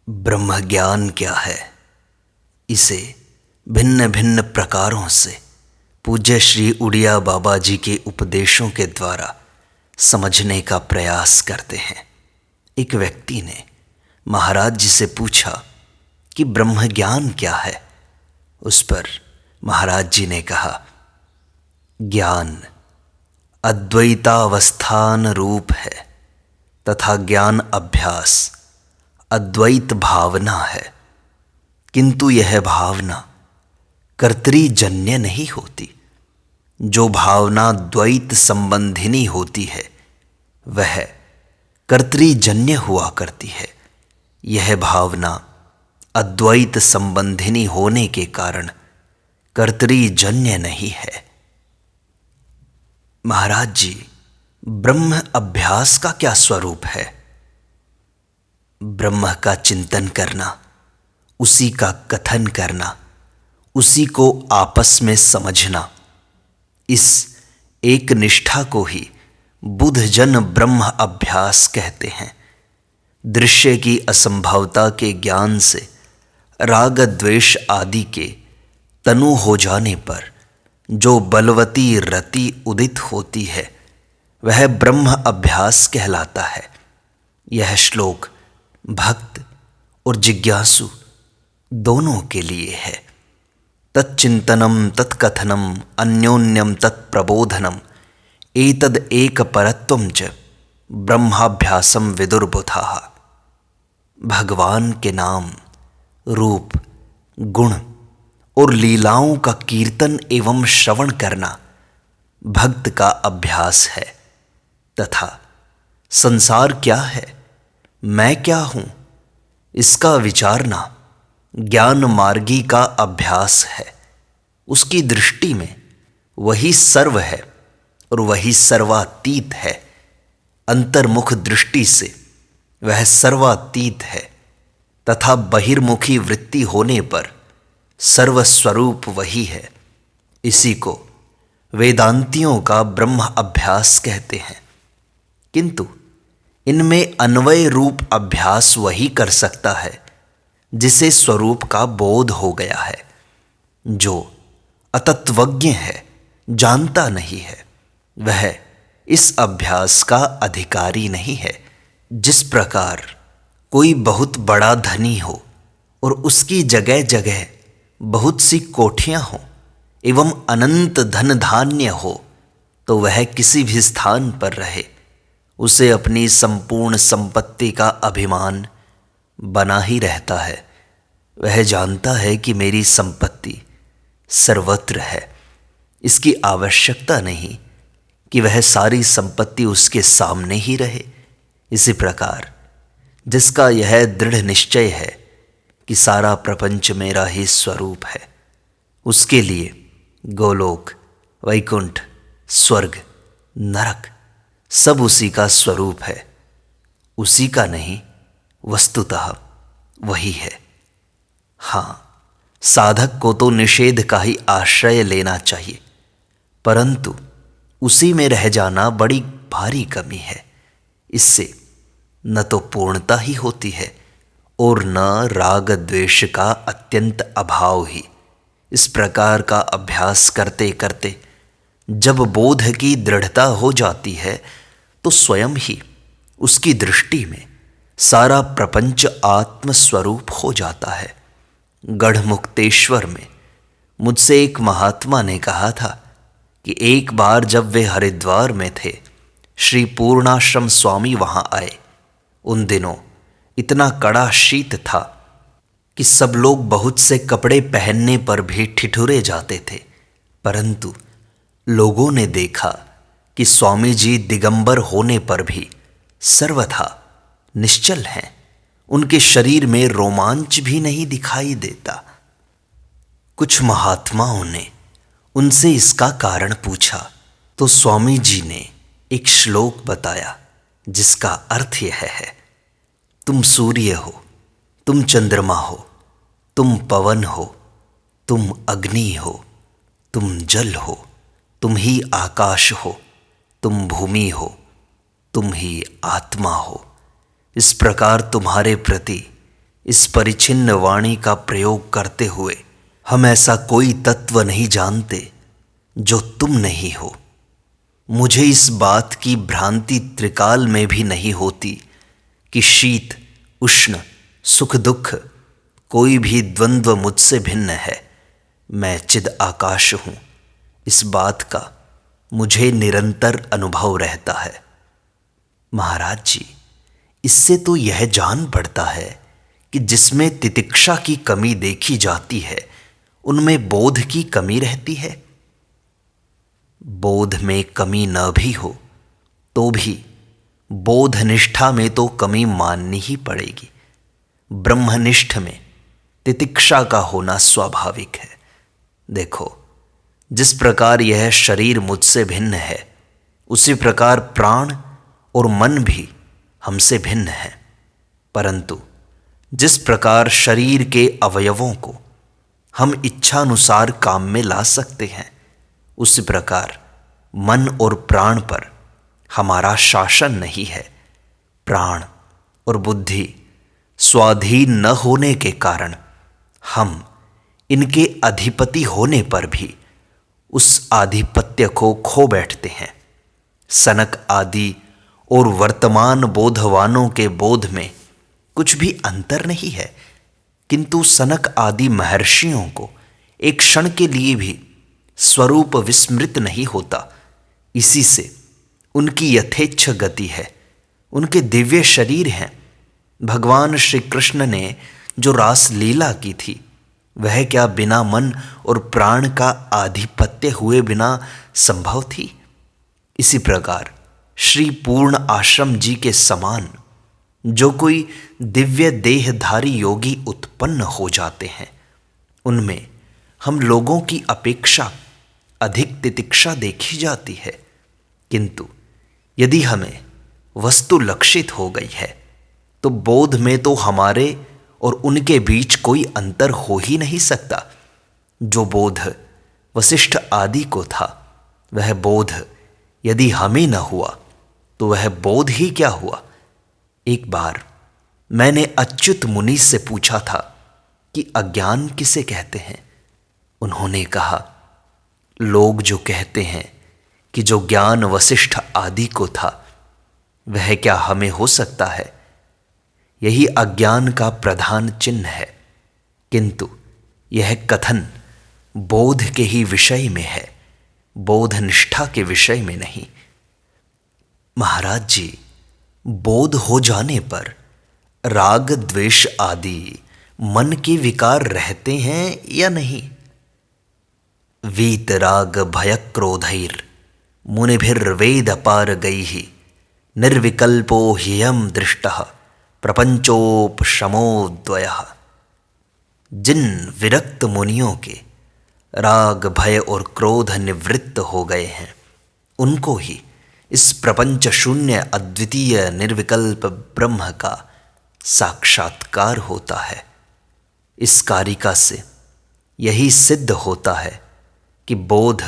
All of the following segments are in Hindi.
ब्रह्म ज्ञान क्या है, इसे भिन्न भिन्न प्रकारों से पूज्य श्री उड़िया बाबा जी के उपदेशों के द्वारा समझने का प्रयास करते हैं। एक व्यक्ति ने महाराज जी से पूछा कि ब्रह्म ज्ञान क्या है। उस पर महाराज जी ने कहा, ज्ञान अद्वैतावस्थान रूप है तथा ज्ञान अभ्यास अद्वैत भावना है, किंतु यह भावना कर्तृजन्य नहीं होती। जो भावना द्वैत संबंधिनी होती है वह कर्तृजन्य हुआ करती है। यह भावना अद्वैत संबंधिनी होने के कारण कर्तृजन्य नहीं है। महाराज जी, ब्रह्म अभ्यास का क्या स्वरूप है? ब्रह्म का चिंतन करना, उसी का कथन करना, उसी को आपस में समझना, इस एक निष्ठा को ही बुद्ध जन ब्रह्म अभ्यास कहते हैं। दृश्य की असंभवता के ज्ञान से राग द्वेष आदि के तनु हो जाने पर जो बलवती रति उदित होती है वह ब्रह्म अभ्यास कहलाता है। यह श्लोक भक्त और जिज्ञासु दोनों के लिए है। तच्चिंतनम तत्कथनम अन्योन्यम तत्प्रबोधनम एतद एक परत्वम च ब्रह्माभ्यासम विदुर्बुधाः। भगवान के नाम, रूप, गुण और लीलाओं का कीर्तन एवं श्रवण करना भक्त का अभ्यास है तथा संसार क्या है, मैं क्या हूं, इसका विचारना ज्ञान मार्गी का अभ्यास है। उसकी दृष्टि में वही सर्व है और वही सर्वातीत है। अंतर्मुख दृष्टि से वह सर्वातीत है तथा बहिर्मुखी वृत्ति होने पर सर्वस्वरूप वही है। इसी को वेदांतियों का ब्रह्म अभ्यास कहते हैं। किंतु इनमें अन्वय रूप अभ्यास वही कर सकता है जिसे स्वरूप का बोध हो गया है। जो अतत्वज्ञ है, जानता नहीं है, वह इस अभ्यास का अधिकारी नहीं है। जिस प्रकार कोई बहुत बड़ा धनी हो और उसकी जगह जगह बहुत सी कोठियां हो एवं अनंत धन धान्य हो, तो वह किसी भी स्थान पर रहे, उसे अपनी संपूर्ण संपत्ति का अभिमान बना ही रहता है। वह जानता है कि मेरी संपत्ति सर्वत्र है, इसकी आवश्यकता नहीं कि वह सारी संपत्ति उसके सामने ही रहे। इसी प्रकार जिसका यह दृढ़ निश्चय है कि सारा प्रपंच मेरा ही स्वरूप है, उसके लिए गोलोक, वैकुंठ, स्वर्ग, नरक सब उसी का स्वरूप है। उसी का नहीं, वस्तुतः वही है। हाँ, साधक को तो निषेध का ही आश्रय लेना चाहिए, परंतु उसी में रह जाना बड़ी भारी कमी है। इससे न तो पूर्णता ही होती है और न राग द्वेष का अत्यंत अभाव ही। इस प्रकार का अभ्यास करते करते जब बोध की दृढ़ता हो जाती है तो स्वयं ही उसकी दृष्टि में सारा प्रपंच आत्मस्वरूप हो जाता है। गढ़मुक्तेश्वर में मुझसे एक महात्मा ने कहा था कि एक बार जब वे हरिद्वार में थे, श्री पूर्णाश्रम स्वामी वहां आए। उन दिनों इतना कड़ा शीत था कि सब लोग बहुत से कपड़े पहनने पर भी ठिठुरे जाते थे, परंतु लोगों ने देखा कि स्वामी जी दिगंबर होने पर भी सर्वथा निश्चल हैं। उनके शरीर में रोमांच भी नहीं दिखाई देता। कुछ महात्माओं ने उनसे इसका कारण पूछा तो स्वामी जी ने एक श्लोक बताया जिसका अर्थ यह है, तुम सूर्य हो, तुम चंद्रमा हो, तुम पवन हो, तुम अग्नि हो, तुम जल हो, तुम ही आकाश हो, तुम भूमि हो, तुम ही आत्मा हो। इस प्रकार तुम्हारे प्रति इस परिच्छिन्न वाणी का प्रयोग करते हुए हम ऐसा कोई तत्व नहीं जानते जो तुम नहीं हो। मुझे इस बात की भ्रांति त्रिकाल में भी नहीं होती कि शीत उष्ण सुख दुख कोई भी द्वंद्व मुझसे भिन्न है। मैं चिद आकाश हूँ, इस बात का मुझे निरंतर अनुभव रहता है। महाराज जी, इससे तो यह जान पड़ता है कि जिसमें तितिक्षा की कमी देखी जाती है उनमें बोध की कमी रहती है। बोध में कमी न भी हो तो भी बोध निष्ठा में तो कमी माननी ही पड़ेगी। ब्रह्मनिष्ठ में तितिक्षा का होना स्वाभाविक है। देखो, जिस प्रकार यह शरीर मुझसे भिन्न है, उसी प्रकार प्राण और मन भी हमसे भिन्न है। परंतु जिस प्रकार शरीर के अवयवों को हम इच्छानुसार काम में ला सकते हैं, उसी प्रकार मन और प्राण पर हमारा शासन नहीं है। प्राण और बुद्धि स्वाधीन न होने के कारण हम इनके अधिपति होने पर भी उस आधिपत्य को खो बैठते हैं। सनक आदि और वर्तमान बोधवानों के बोध में कुछ भी अंतर नहीं है, किंतु सनक आदि महर्षियों को एक क्षण के लिए भी स्वरूप विस्मृत नहीं होता। इसी से उनकी यथेच्छ गति है। उनके दिव्य शरीर हैं। भगवान श्री कृष्ण ने जो रास लीला की थी, वह क्या बिना मन और प्राण का आधिपत्य हुए बिना संभव थी? इसी प्रकार श्री पूर्ण आश्रम जी के समान जो कोई दिव्य देहधारी योगी उत्पन्न हो जाते हैं, उनमें हम लोगों की अपेक्षा अधिक तितिक्षा देखी जाती है। किंतु यदि हमें वस्तु लक्षित हो गई है तो बोध में तो हमारे और उनके बीच कोई अंतर हो ही नहीं सकता। जो बोध वशिष्ठ आदि को था, वह बोध यदि हमें न हुआ तो वह बोध ही क्या हुआ? एक बार मैंने अच्युत मुनि से पूछा था कि अज्ञान किसे कहते हैं। उन्होंने कहा, लोग जो कहते हैं कि जो ज्ञान वशिष्ठ आदि को था, वह क्या हमें हो सकता है? यही अज्ञान का प्रधान चिन्ह है। किंतु यह कथन बोध के ही विषय में है, बोध निष्ठा के विषय में नहीं। महाराज जी, बोध हो जाने पर राग द्वेष आदि मन के विकार रहते हैं या नहीं? वीत राग भय क्रोधैर मुनिभिर्वेद पार गैः निर्विकल्पो ह्ययम् दृष्टः प्रपंचोपशमोद्वयः। जिन विरक्त मुनियों के राग भय और क्रोध निवृत्त हो गए हैं, उनको ही इस प्रपंच शून्य अद्वितीय निर्विकल्प ब्रह्म का साक्षात्कार होता है। इस कारिका से यही सिद्ध होता है कि बोध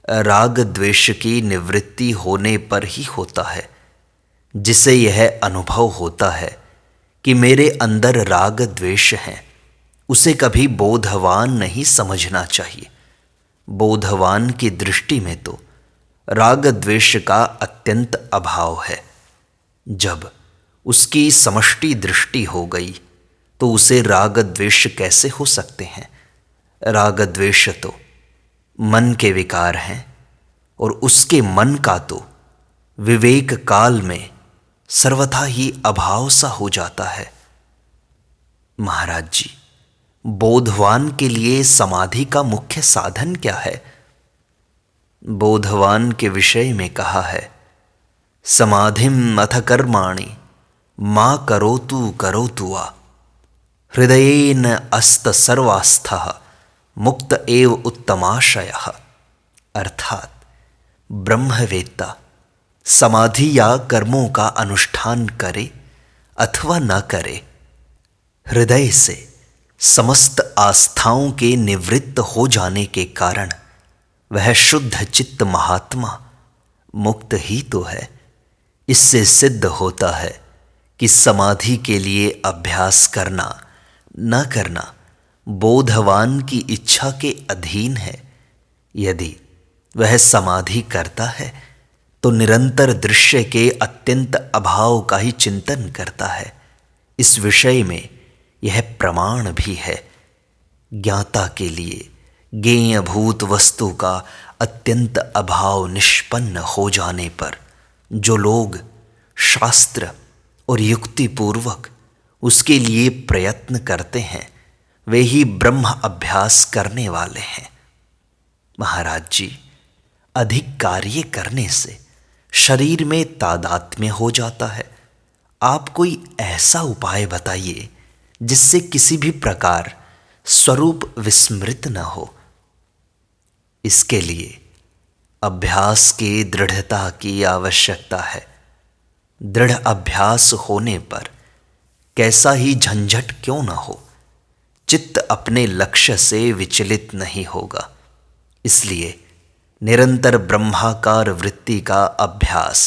राग द्वेष की निवृत्ति होने पर ही होता है। जिसे यह अनुभव होता है कि मेरे अंदर राग द्वेष हैं, उसे कभी बोधवान नहीं समझना चाहिए। बोधवान की दृष्टि में तो राग द्वेष का अत्यंत अभाव है। जब उसकी समष्टि दृष्टि हो गई तो उसे राग द्वेष कैसे हो सकते हैं? राग द्वेष तो मन के विकार हैं और उसके मन का तो विवेक काल में सर्वथा ही अभाव सा हो जाता है। महाराज जी, बोधवान के लिए समाधि का मुख्य साधन क्या है? बोधवान के विषय में कहा है, समाधिम अथ कर्माणि मा करोतु वा हृदयेन अस्त सर्वास्थः मुक्त एव उत्तमाशयः। अर्थात ब्रह्मवेत्ता समाधि या कर्मों का अनुष्ठान करे अथवा न करे, हृदय से समस्त आस्थाओं के निवृत्त हो जाने के कारण वह शुद्ध चित्त महात्मा मुक्त ही तो है। इससे सिद्ध होता है कि समाधि के लिए अभ्यास करना न करना बोधवान की इच्छा के अधीन है। यदि वह समाधि करता है तो निरंतर दृश्य के अत्यंत अभाव का ही चिंतन करता है। इस विषय में यह प्रमाण भी है। ज्ञाता के लिए ज्ञेयभूत वस्तु का अत्यंत अभाव निष्पन्न हो जाने पर जो लोग शास्त्र और युक्ति पूर्वक उसके लिए प्रयत्न करते हैं वे ही ब्रह्म अभ्यास करने वाले हैं। महाराज जी, अधिक कार्य करने से शरीर में तादात्म्य हो जाता है। आप कोई ऐसा उपाय बताइए जिससे किसी भी प्रकार स्वरूप विस्मृत न हो। इसके लिए अभ्यास के दृढ़ता की आवश्यकता है। दृढ़ अभ्यास होने पर कैसा ही झंझट क्यों न हो, चित्त अपने लक्ष्य से विचलित नहीं होगा। इसलिए निरंतर ब्रह्माकार वृत्ति का अभ्यास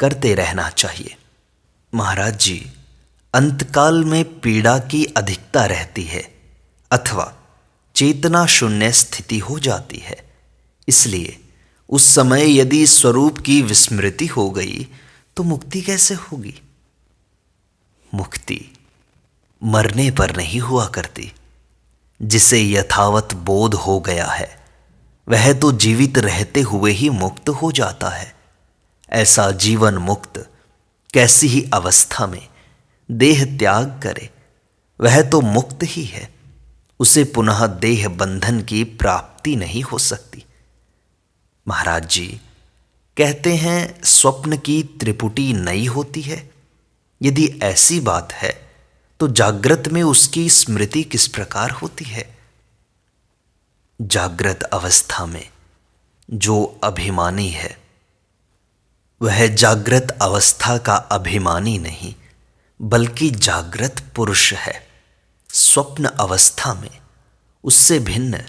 करते रहना चाहिए। महाराज जी, अंतकाल में पीड़ा की अधिकता रहती है अथवा चेतना शून्य स्थिति हो जाती है। इसलिए उस समय यदि स्वरूप की विस्मृति हो गई तो मुक्ति कैसे होगी? मुक्ति मरने पर नहीं हुआ करती। जिसे यथावत बोध हो गया है वह तो जीवित रहते हुए ही मुक्त हो जाता है। ऐसा जीवन मुक्त कैसी ही अवस्था में देह त्याग करे वह तो मुक्त ही है। उसे पुनः देह बंधन की प्राप्ति नहीं हो सकती। महाराज जी कहते हैं स्वप्न की त्रिपुटी नई होती है। यदि ऐसी बात है तो जागृत में उसकी स्मृति किस प्रकार होती है? जागृत अवस्था में जो अभिमानी है वह जागृत अवस्था का अभिमानी नहीं बल्कि जागृत पुरुष है। स्वप्न अवस्था में उससे भिन्न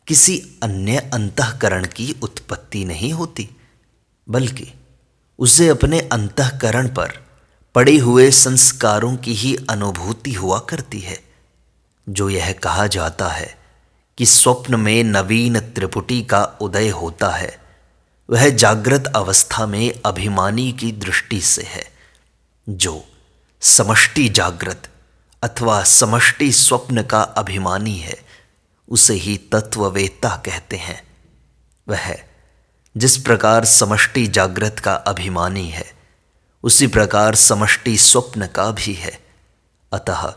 किसी अन्य अंतःकरण की उत्पत्ति नहीं होती, बल्कि उसे अपने अंतःकरण पर पड़े हुए संस्कारों की ही अनुभूति हुआ करती है। जो यह कहा जाता है कि स्वप्न में नवीन त्रिपुटी का उदय होता है वह जागृत अवस्था में अभिमानी की दृष्टि से है। जो समष्टि जागृत अथवा समष्टि स्वप्न का अभिमानी है उसे ही तत्ववेत्ता कहते हैं। वह जिस प्रकार समष्टि जागृत का अभिमानी है उसी प्रकार समष्टि स्वप्न का भी है। अतः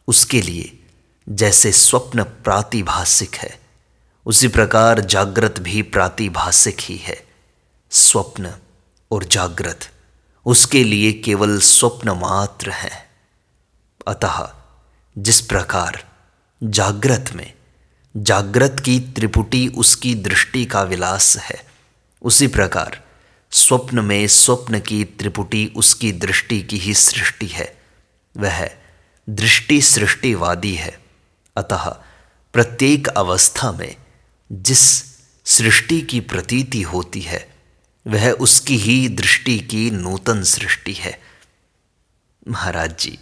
उसके लिए जैसे स्वप्न प्रातिभासिक है उसी प्रकार जागृत भी प्रातिभासिक ही है। स्वप्न और जागृत उसके लिए केवल स्वप्न मात्र है। अतः जिस प्रकार जागृत में जागृत की त्रिपुटी उसकी दृष्टि का विलास है उसी प्रकार स्वप्न में स्वप्न की त्रिपुटी उसकी दृष्टि की ही सृष्टि है। वह दृष्टि सृष्टिवादी है। अतः प्रत्येक अवस्था में जिस सृष्टि की प्रतीति होती है वह उसकी ही दृष्टि की नूतन सृष्टि है। महाराज जी,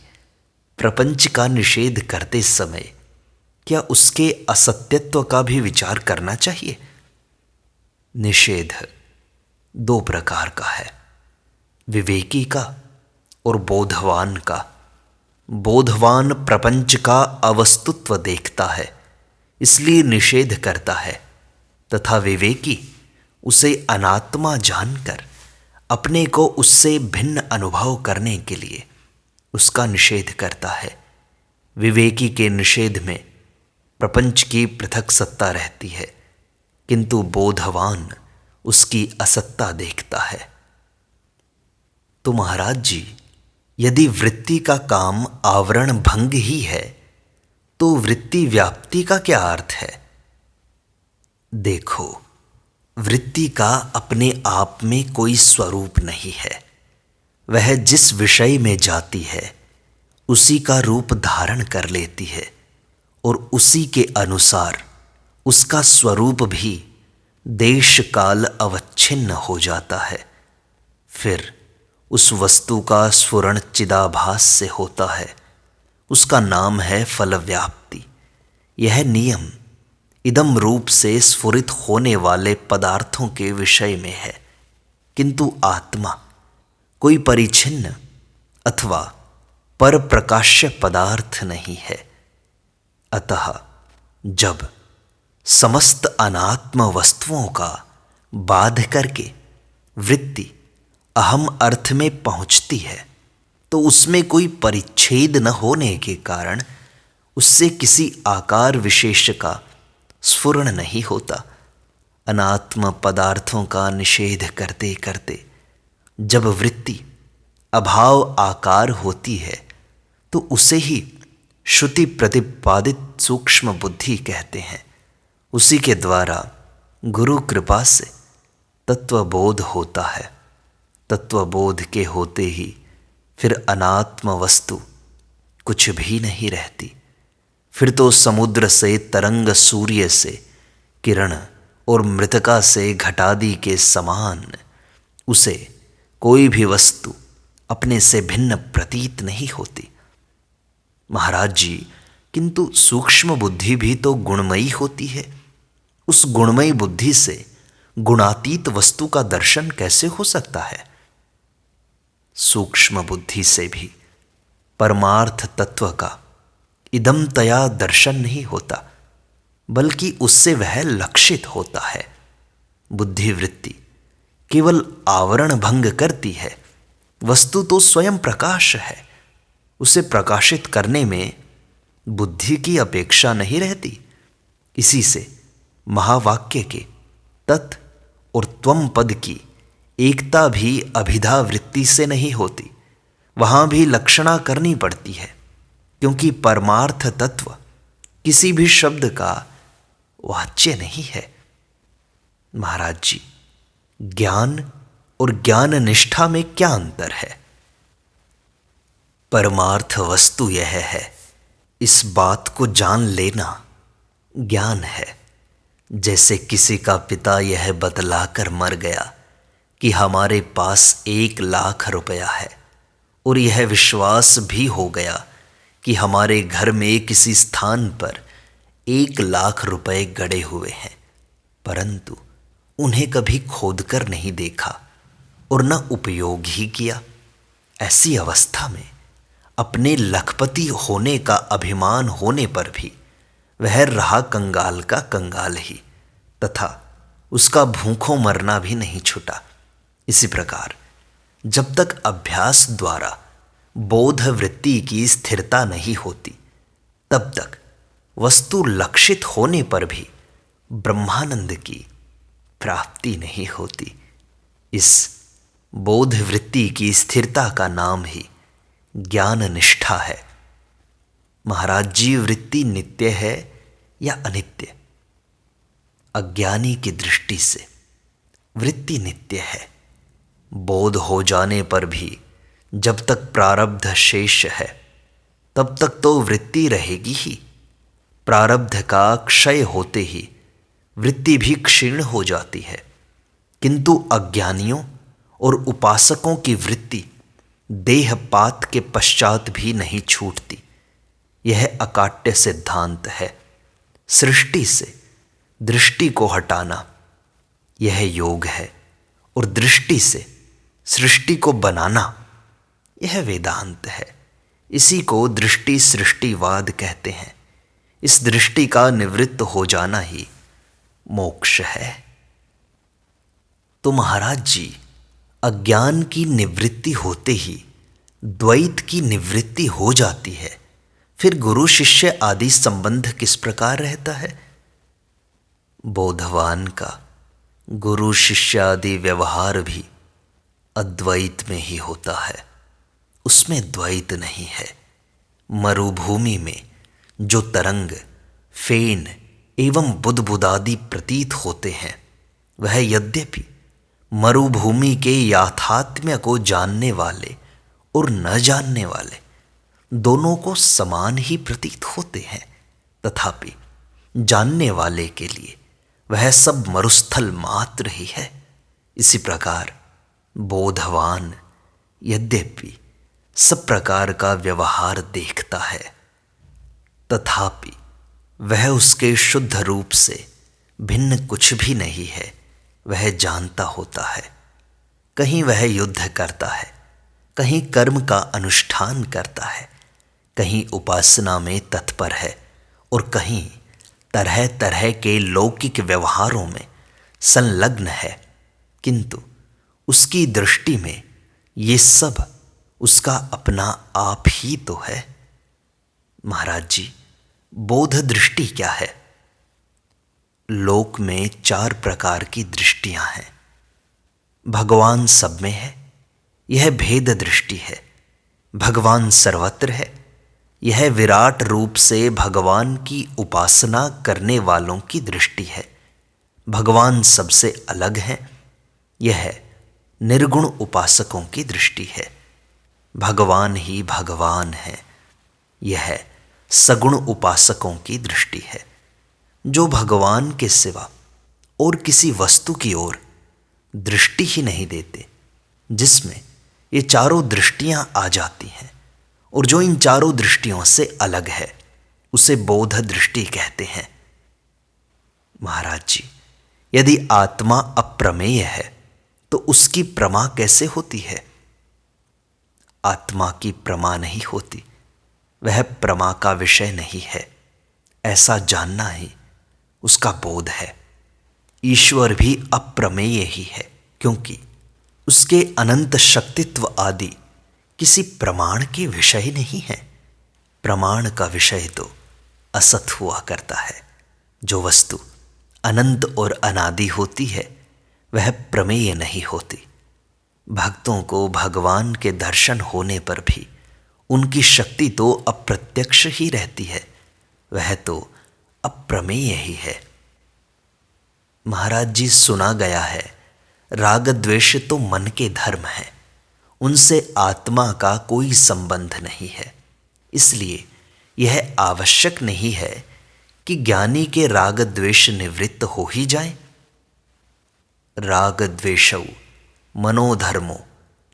प्रपंच का निषेध करते समय क्या उसके असत्यत्व का भी विचार करना चाहिए? निषेध दो प्रकार का है, विवेकी का और बोधवान का। बोधवान प्रपंच का अवस्तुत्व देखता है इसलिए निषेध करता है, तथा विवेकी उसे अनात्मा जानकर अपने को उससे भिन्न अनुभव करने के लिए उसका निषेध करता है। विवेकी के निषेध में प्रपंच की पृथक सत्ता रहती है, किंतु बोधवान उसकी असत्ता देखता है। तो महाराज जी, यदि वृत्ति का काम आवरण भंग ही है तो वृत्ति व्याप्ति का क्या अर्थ है? देखो, वृत्ति का अपने आप में कोई स्वरूप नहीं है। वह जिस विषय में जाती है उसी का रूप धारण कर लेती है और उसी के अनुसार उसका स्वरूप भी देश काल अवच्छिन्न हो जाता है। फिर उस वस्तु का स्फुरण चिदाभास से होता है उसका नाम है फल व्याप्ति। यह नियम इदम रूप से स्फुरित होने वाले पदार्थों के विषय में है, किंतु आत्मा कोई परिच्छिन्न अथवा पर प्रकाश्य पदार्थ नहीं है। अतः जब समस्त अनात्म वस्तुओं का बाध करके वृत्ति अहम अर्थ में पहुंचती है, तो उसमें कोई परिच्छेद न होने के कारण उससे किसी आकार विशेष का स्फुरण नहीं होता। अनात्म पदार्थों का निषेध करते करते जब वृत्ति अभाव आकार होती है, तो उसे ही श्रुति प्रतिपादित सूक्ष्म बुद्धि कहते हैं। उसी के द्वारा गुरु कृपा से तत्वबोध होता है। तत्वबोध के होते ही फिर अनात्म वस्तु कुछ भी नहीं रहती। फिर तो समुद्र से तरंग, सूर्य से किरण और मृतिका से घटादि के समान उसे कोई भी वस्तु अपने से भिन्न प्रतीत नहीं होती। महाराज जी, किंतु सूक्ष्म बुद्धि भी तो गुणमयी होती है। उस गुणमयी बुद्धि से गुणातीत वस्तु का दर्शन कैसे हो सकता है? सूक्ष्म बुद्धि से भी परमार्थ तत्व का इदमतया दर्शन नहीं होता, बल्कि उससे वह लक्षित होता है। बुद्धिवृत्ति केवल आवरण भंग करती है। वस्तु तो स्वयं प्रकाश है। उसे प्रकाशित करने में बुद्धि की अपेक्षा नहीं रहती। इसी से महावाक्य के तत् और त्वम पद की एकता भी अभिधा वृत्ति से नहीं होती। वहाँ भी लक्षणा करनी पड़ती है, क्योंकि परमार्थ तत्व किसी भी शब्द का वाच्य नहीं है। महाराज जी, ज्ञान और ज्ञान निष्ठा में क्या अंतर है? परमार्थ वस्तु यह है, इस बात को जान लेना ज्ञान है। जैसे किसी का पिता यह बतलाकर मर गया कि हमारे पास 1,00,000 रुपया है, और यह विश्वास भी हो गया कि हमारे घर में किसी स्थान पर 1,00,000 रुपए गड़े हुए हैं, परंतु उन्हें कभी खोदकर नहीं देखा और न उपयोग ही किया। ऐसी अवस्था में अपने लखपति होने का अभिमान होने पर भी वह रहा कंगाल का कंगाल ही, तथा उसका भूखों मरना भी नहीं छूटा। इसी प्रकार जब तक अभ्यास द्वारा बोध वृत्ति की स्थिरता नहीं होती, तब तक वस्तु लक्षित होने पर भी ब्रह्मानंद की प्राप्ति नहीं होती। इस बोध वृत्ति की स्थिरता का नाम ही ज्ञान निष्ठा है। महाराज जी, वृत्ति नित्य है या अनित्य? अज्ञानी की दृष्टि से वृत्ति नित्य है। बोध हो जाने पर भी जब तक प्रारब्ध शेष है, तब तक तो वृत्ति रहेगी ही। प्रारब्ध का क्षय होते ही वृत्ति भी क्षीण हो जाती है, किंतु अज्ञानियों और उपासकों की वृत्ति देहपात के पश्चात भी नहीं छूटती। यह अकाट्य सिद्धांत है। सृष्टि से दृष्टि को हटाना यह योग है, और दृष्टि से सृष्टि को बनाना यह वेदांत है। इसी को दृष्टि सृष्टिवाद कहते हैं। इस दृष्टि का निवृत्त हो जाना ही मोक्ष है। तो महाराज जी, अज्ञान की निवृत्ति होते ही द्वैत की निवृत्ति हो जाती है। फिर गुरु शिष्य आदि संबंध किस प्रकार रहता है? बोधवान का गुरु शिष्य आदि व्यवहार भी अद्वैत में ही होता है। उसमें द्वैत नहीं है। मरुभूमि में जो तरंग, फेन एवं बुदबुदादि प्रतीत होते हैं, वह यद्यपि मरुभूमि के याथात्म्य को जानने वाले और न जानने वाले दोनों को समान ही प्रतीत होते हैं, तथापि जानने वाले के लिए वह सब मरुस्थल मात्र ही है। इसी प्रकार बोधवान यद्यपि सब प्रकार का व्यवहार देखता है, तथापि वह उसके शुद्ध रूप से भिन्न कुछ भी नहीं है। वह जानता होता है। कहीं वह युद्ध करता है, कहीं कर्म का अनुष्ठान करता है, कहीं उपासना में तत्पर है और कहीं तरह तरह के लौकिक व्यवहारों में संलग्न है, किंतु उसकी दृष्टि में ये सब उसका अपना आप ही तो है। महाराज जी, बोध दृष्टि क्या है? लोक में 4 प्रकार की दृष्टियां हैं। भगवान सब में है, यह भेद दृष्टि है। भगवान सर्वत्र है, यह विराट रूप से भगवान की उपासना करने वालों की दृष्टि है। भगवान सबसे अलग है, यह निर्गुण उपासकों की दृष्टि है। भगवान ही भगवान है, यह सगुण उपासकों की दृष्टि है। जो भगवान के सिवा और किसी वस्तु की ओर दृष्टि ही नहीं देते, जिसमें ये चारों दृष्टियां आ जाती हैं और जो इन चारों दृष्टियों से अलग है, उसे बोध दृष्टि कहते हैं। महाराज जी, यदि आत्मा अप्रमेय है तो उसकी प्रमा कैसे होती है? आत्मा की प्रमा नहीं होती, वह प्रमा का विषय नहीं है। ऐसा जानना ही उसका बोध है। ईश्वर भी अप्रमेय ही है, क्योंकि उसके अनंत शक्तित्व आदि किसी प्रमाण के विषय नहीं है। प्रमाण का विषय तो असत हुआ करता है। जो वस्तु अनंत और अनादि होती है, वह प्रमेय नहीं होती। भक्तों को भगवान के दर्शन होने पर भी उनकी शक्ति तो अप्रत्यक्ष ही रहती है, वह तो अप्रमेय ही है। महाराज जी, सुना गया है राग द्वेष तो मन के धर्म हैं, उनसे आत्मा का कोई संबंध नहीं है। इसलिए यह आवश्यक नहीं है कि ज्ञानी के राग द्वेष निवृत्त हो ही जाए। राग द्वेषौ मनोधर्मो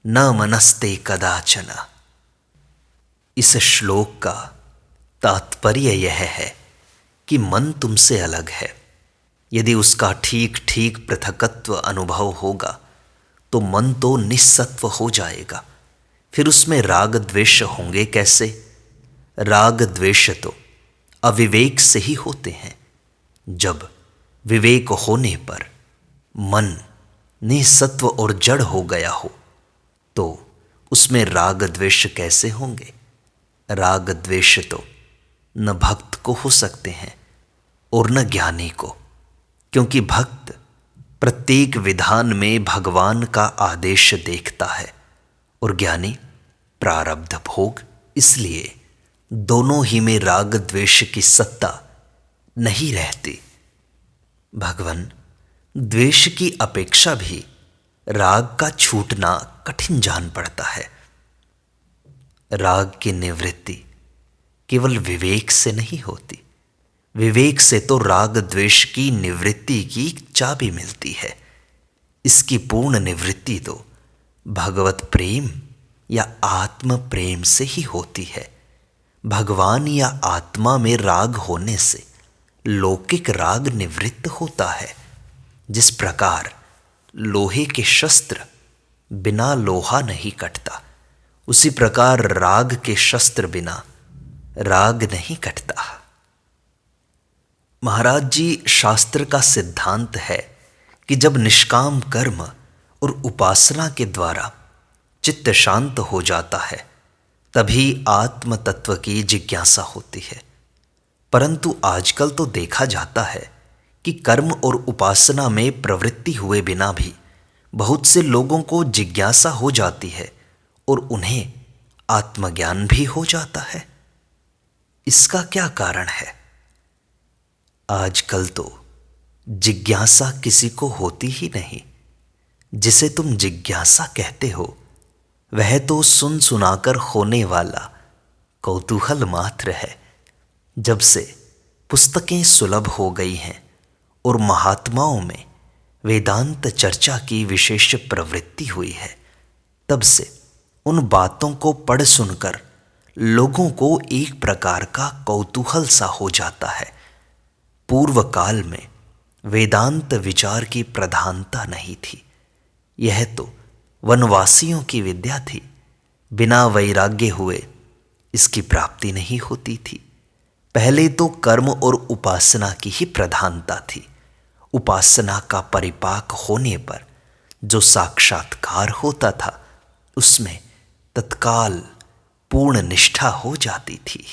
न मनस्ते कदाचन। इस श्लोक का तात्पर्य यह है कि मन तुमसे अलग है। यदि उसका ठीक ठीक पृथकत्व अनुभव होगा तो मन तो निस्सत्व हो जाएगा। फिर उसमें राग द्वेष होंगे कैसे? राग द्वेष तो अविवेक से ही होते हैं। जब विवेक होने पर मन निस्सत्व और जड़ हो गया हो तो उसमें राग द्वेष कैसे होंगे? राग द्वेष तो न भक्त को हो सकते हैं और न ज्ञानी को, क्योंकि भक्त प्रत्येक विधान में भगवान का आदेश देखता है और ज्ञानी प्रारब्ध भोग। इसलिए दोनों ही में राग द्वेष की सत्ता नहीं रहती। भगवान, द्वेष की अपेक्षा भी राग का छूटना कठिन जान पड़ता है। राग की निवृत्ति केवल विवेक से नहीं होती, विवेक से तो राग द्वेष की निवृत्ति की चाबी मिलती है। इसकी पूर्ण निवृत्ति तो भगवत प्रेम या आत्म प्रेम से ही होती है। भगवान या आत्मा में राग होने से लौकिक राग निवृत्त होता है। जिस प्रकार लोहे के शस्त्र बिना लोहा नहीं कटता, उसी प्रकार राग के शस्त्र बिना राग नहीं कटता। महाराज जी, शास्त्र का सिद्धांत है कि जब निष्काम कर्म और उपासना के द्वारा चित्त शांत हो जाता है, तभी आत्म तत्व की जिज्ञासा होती है। परंतु आजकल तो देखा जाता है कि कर्म और उपासना में प्रवृत्ति हुए बिना भी बहुत से लोगों को जिज्ञासा हो जाती है और उन्हें आत्मज्ञान भी हो जाता है। इसका क्या कारण है? आजकल तो जिज्ञासा किसी को होती ही नहीं। जिसे तुम जिज्ञासा कहते हो, वह तो सुन सुनाकर होने वाला कौतूहल मात्र है। जब से पुस्तकें सुलभ हो गई हैं और महात्माओं में वेदांत चर्चा की विशेष प्रवृत्ति हुई है, तब से उन बातों को पढ़ सुनकर लोगों को एक प्रकार का कौतूहल सा हो जाता है। पूर्व काल में वेदांत विचार की प्रधानता नहीं थी। यह तो वनवासियों की विद्या थी। बिना वैराग्य हुए इसकी प्राप्ति नहीं होती थी। पहले तो कर्म और उपासना की ही प्रधानता थी। उपासना का परिपाक होने पर जो साक्षात्कार होता था उसमें तत्काल पूर्ण निष्ठा हो जाती थी।